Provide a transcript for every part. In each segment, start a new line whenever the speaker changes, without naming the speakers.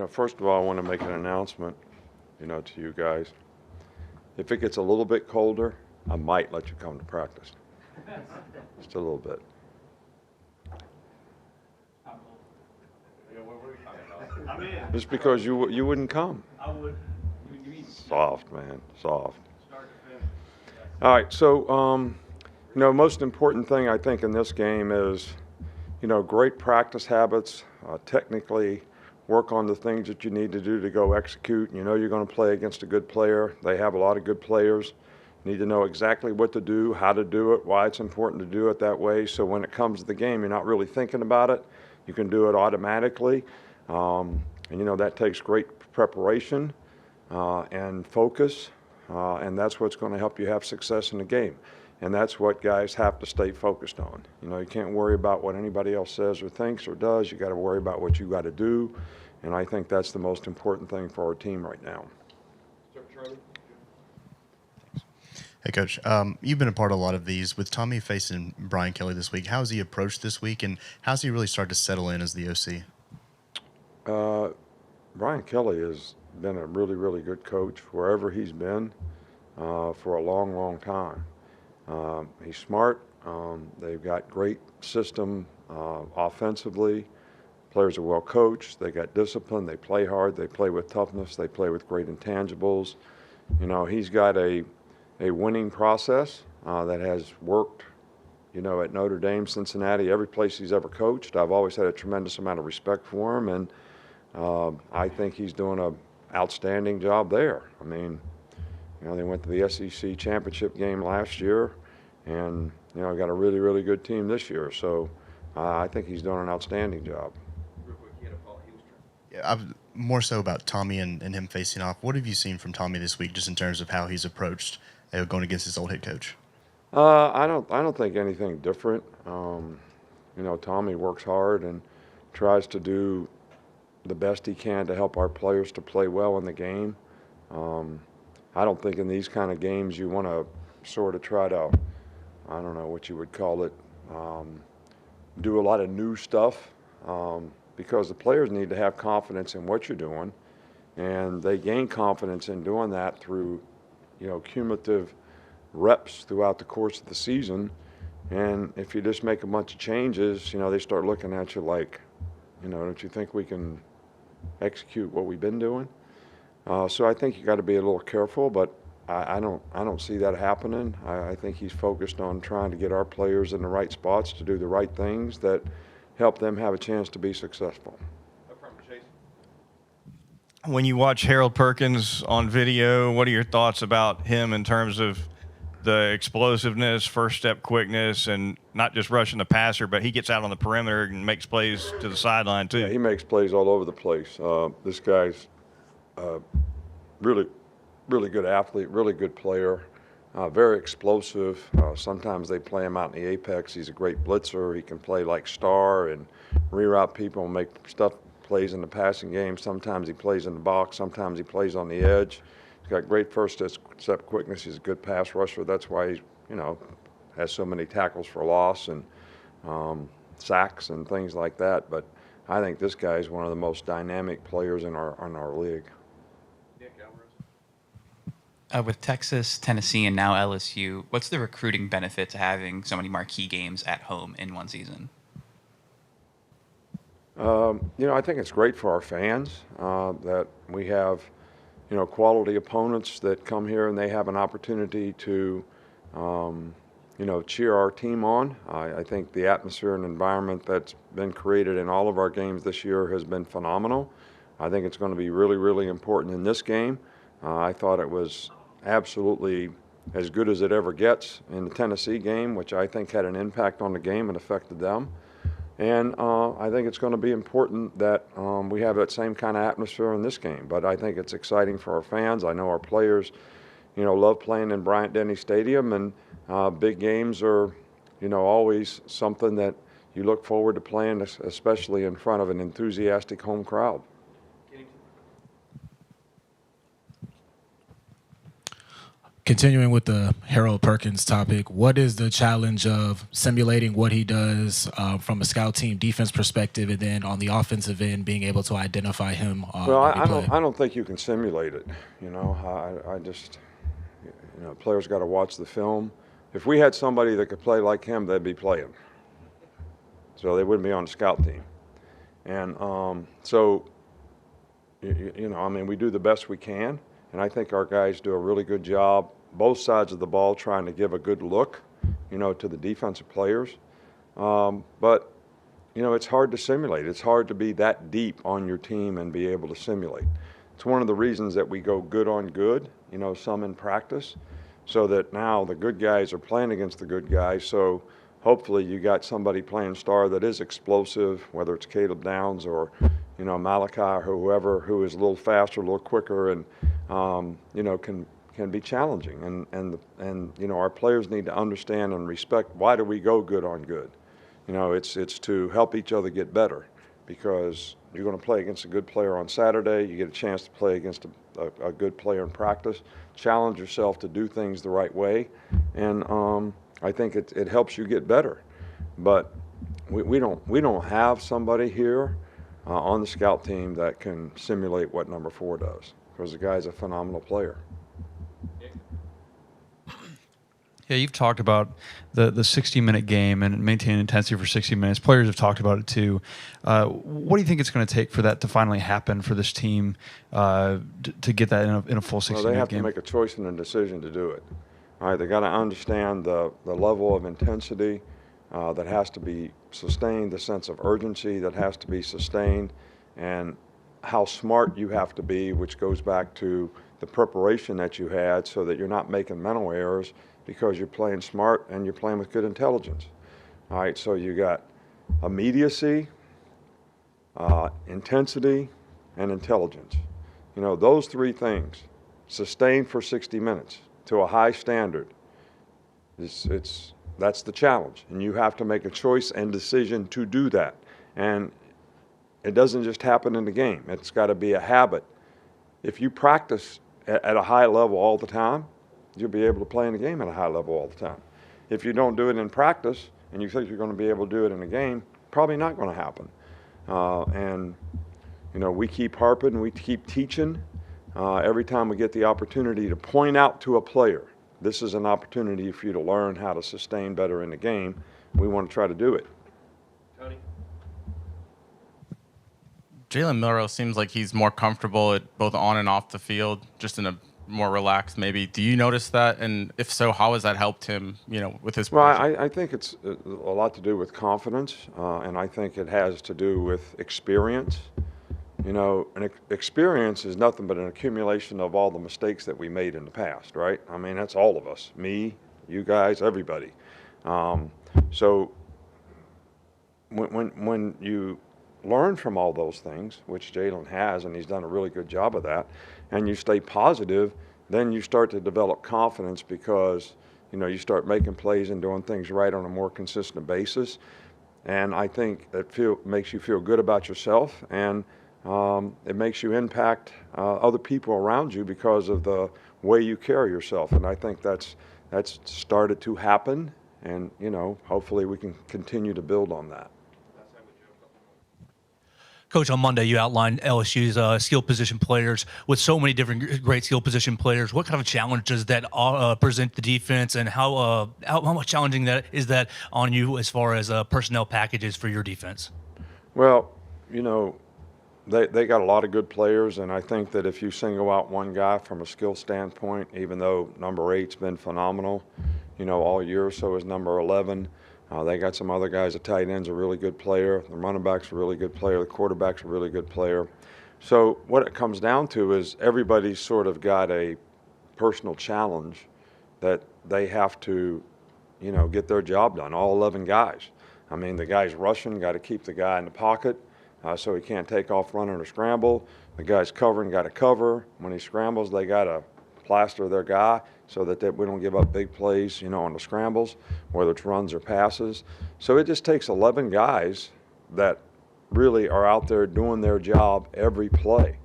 First of all, I want to make an announcement, to you guys. If it gets a little bit colder, I might let you come to practice. Just a little bit. Just because you wouldn't come.
I would.
Soft, man, soft. All right, so, most important thing I think in this game is, great practice habits, technically work on the things that you need to do to go execute. You're going to play against a good player. They have a lot of good players. You need to know exactly what to do, how to do it, why it's important to do it that way. So when it comes to the game, you're not really thinking about it. You can do it automatically. That takes great preparation and focus, and that's what's going to help you have success in the game. And that's what guys have to stay focused on. You can't worry about what anybody else says or thinks or does. You got to worry about what you got to do, and I think that's the most important thing for our team right now.
Hey, Coach. You've been a part of a lot of these. With Tommy facing Brian Kelly this week, how's he approached this week, and how's he really started to settle in as the OC?
Brian Kelly has been a really, really good coach wherever he's been for a long, long time. He's smart. They've got great system offensively. Players are well coached. They got discipline. They play hard. They play with toughness. They play with great intangibles. He's got a winning process that has worked, at Notre Dame, Cincinnati, every place he's ever coached. I've always had a tremendous amount of respect for him, and I think he's doing an outstanding job there. I mean, they went to the SEC championship game last year, and got a really, really good team this year. So I think he's doing an outstanding job.
Yeah, more so about Tommy and him facing off. What have you seen from Tommy this week, just in terms of how he's approached going against his old head coach?
I don't think anything different. Tommy works hard and tries to do the best he can to help our players to play well in the game. I don't think in these kind of games you want to sort of try to, I don't know what you would call it, do a lot of new stuff because the players need to have confidence in what you're doing, and they gain confidence in doing that through, cumulative reps throughout the course of the season. And if you just make a bunch of changes, they start looking at you like, don't you think we can execute what we've been doing? So I think you got to be a little careful, but I don't see that happening. I think he's focused on trying to get our players in the right spots to do the right things that help them have a chance to be successful.
When you watch Harold Perkins on video, what are your thoughts about him in terms of the explosiveness, first step quickness, and not just rushing the passer, but he gets out on the perimeter and makes plays to the sideline too?
Yeah, he makes plays all over the place. This guy's really, really good athlete, really good player, very explosive. Sometimes they play him out in the apex. He's a great blitzer. He can play like star and reroute people and make plays in the passing game. Sometimes he plays in the box. Sometimes he plays on the edge. He's got great first step quickness. He's a good pass rusher. That's why he, has so many tackles for loss and sacks and things like that. But I think this guy is one of the most dynamic players in our league.
With Texas, Tennessee, and now LSU, what's the recruiting benefit to having so many marquee games at home in one season?
I think it's great for our fans that we have, quality opponents that come here and they have an opportunity to, cheer our team on. I think the atmosphere and environment that's been created in all of our games this year has been phenomenal. I think it's going to be really, really important in this game. I thought it was absolutely as good as it ever gets in the Tennessee game, which I think had an impact on the game and affected them. And I think it's going to be important that we have that same kind of atmosphere in this game. But I think it's exciting for our fans. I know our players, love playing in Bryant-Denny Stadium, and big games are, always something that you look forward to playing, especially in front of an enthusiastic home crowd.
Continuing with the Harold Perkins topic, what is the challenge of simulating what he does from a scout team defense perspective, and then on the offensive end, being able to identify him on
Well,
every play?
I don't think you can simulate it. I just, players got to watch the film. If we had somebody that could play like him, they'd be playing. So they wouldn't be on the scout team. And we do the best we can. And I think our guys do a really good job, both sides of the ball, trying to give a good look, to the defensive players. But it's hard to simulate. It's hard to be that deep on your team and be able to simulate. It's one of the reasons that we go good on good, some in practice, so that now the good guys are playing against the good guys. So hopefully you got somebody playing star that is explosive, whether it's Caleb Downs or, Malachi or whoever, who is a little faster, a little quicker, and, can be challenging. And our players need to understand and respect, why do we go good on good? It's to help each other get better, because you're going to play against a good player on Saturday. You get a chance to play against a good player in practice. Challenge yourself to do things the right way, and I think it helps you get better. But we don't have somebody here on the scout team that can simulate what number 4 does, because the guy's a phenomenal player.
Yeah, you've talked about the 60-minute game and maintaining intensity for 60 minutes. Players have talked about it too. What do you think it's going to take for that to finally happen for this team to get that in a full 60-minute game?
Well, they have to make a choice and a decision to do it. All right, they got to understand the level of intensity that has to be sustained, the sense of urgency that has to be sustained, and how smart you have to be, which goes back to the preparation that you had, so that you're not making mental errors, because you're playing smart and you're playing with good intelligence. All right, so you got immediacy, intensity, and intelligence. Those 3 things, sustained for 60 minutes to a high standard, that's the challenge. And you have to make a choice and decision to do that. And it doesn't just happen in the game. It's got to be a habit. If you practice at a high level all the time, you'll be able to play in the game at a high level all the time. If you don't do it in practice and you think you're going to be able to do it in the game, probably not going to happen. We keep harping, we keep teaching. Every time we get the opportunity to point out to a player, this is an opportunity for you to learn how to sustain better in the game, we want to try to do it.
Tony?
Jalen Milroe seems like he's more comfortable at both on and off the field, just in a more relaxed maybe. Do you notice that? And if so, how has that helped him, with his
Well,
position?
I think it's a lot to do with confidence, and I think it has to do with experience. An experience is nothing but an accumulation of all the mistakes that we made in the past, right? I mean, that's all of us, me, you guys, everybody. So when you learn from all those things, which Jalen has, and he's done a really good job of that, and you stay positive, then you start to develop confidence, because you start making plays and doing things right on a more consistent basis. And I think it makes you feel good about yourself, and it makes you impact other people around you because of the way you carry yourself. And I think that's started to happen, and hopefully we can continue to build on that.
Coach, on Monday you outlined LSU's skill position players. With so many different great skill position players, what kind of challenge does that present the defense, and how much challenging that is that on you as far as personnel packages for your defense?
Well, they got a lot of good players, and I think that if you single out one guy from a skill standpoint, even though number 8's been phenomenal, all year, so is number 11. They got some other guys. The tight end's a really good player. The running back's a really good player. The quarterback's a really good player. So what it comes down to is everybody's sort of got a personal challenge that they have to, get their job done, all 11 guys. I mean, the guy's rushing, got to keep the guy in the pocket so he can't take off running or scramble. The guy's covering, got to cover. When he scrambles, they got to plaster their guy so that we don't give up big plays, on the scrambles, whether it's runs or passes. So it just takes 11 guys that really are out there doing their job every play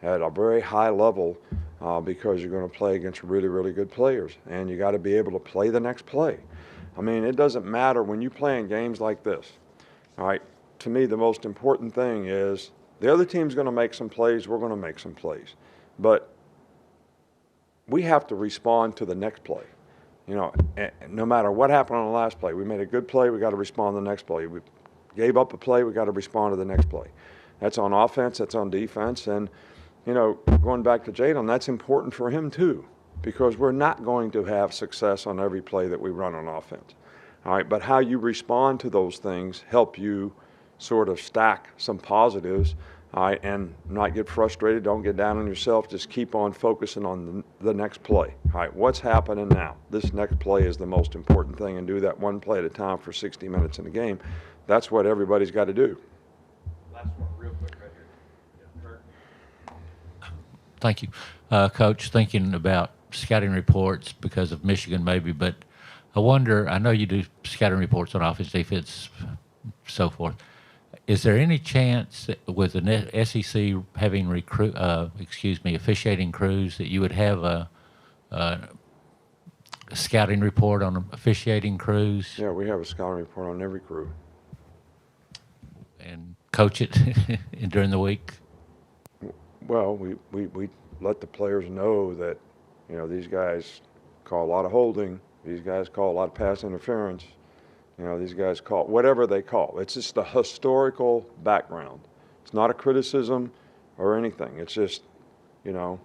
at a very high level, because you're going to play against really, really good players, and you got to be able to play the next play. I mean, it doesn't matter when you play in games like this. All right, to me, the most important thing is the other team's going to make some plays, we're going to make some plays, but we have to respond to the next play. You know, no matter what happened on the last play, we made a good play, we got to respond to the next play. We gave up a play, we got to respond to the next play. That's on offense, that's on defense, and you know, going back to Jalen, that's important for him too, because we're not going to have success on every play that we run on offense. All right, but how you respond to those things help you sort of stack some positives, all right, and not get frustrated, don't get down on yourself, just keep on focusing on the next play. All right, what's happening now? This next play is the most important thing, and do that one play at a time for 60 minutes in the game. That's what everybody's got to do.
Last one, real quick, right here.
Thank you. Coach, thinking about scouting reports because of Michigan maybe, but I wonder, I know you do scouting reports on offense, defense, so forth. Is there any chance that with the SEC having officiating crews that you would have a scouting report on officiating crews?
Yeah, we have a scouting report on every crew.
And coach it during the week?
Well, we let the players know that, you know, these guys call a lot of holding, these guys call a lot of pass interference, you know, these guys call whatever they call. It's just a historical background. It's not a criticism or anything. It's just, you know,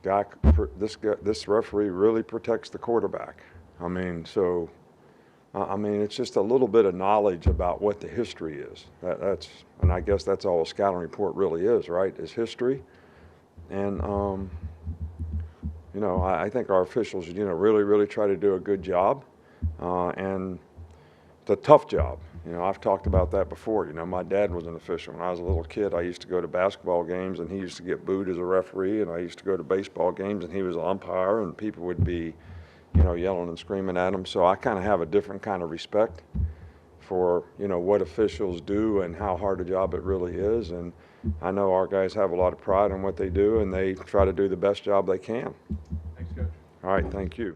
this referee really protects the quarterback. I mean, so. I mean, it's just a little bit of knowledge about what the history is. And I guess that's all a scouting report really is, right? Is history. And you know, I think our officials, you know, really try to do a good job, and it's a tough job. You know, I've talked about that before. You know, my dad was an official when I was a little kid. I used to go to basketball games, and he used to get booed as a referee, and I used to go to baseball games, and he was an umpire, and people would be, you know, yelling and screaming at them. So I kind of have a different kind of respect for, you know, what officials do and how hard a job it really is. And I know our guys have a lot of pride in what they do, and they try to do the best job they can.
Thanks, Coach.
All right, thank you.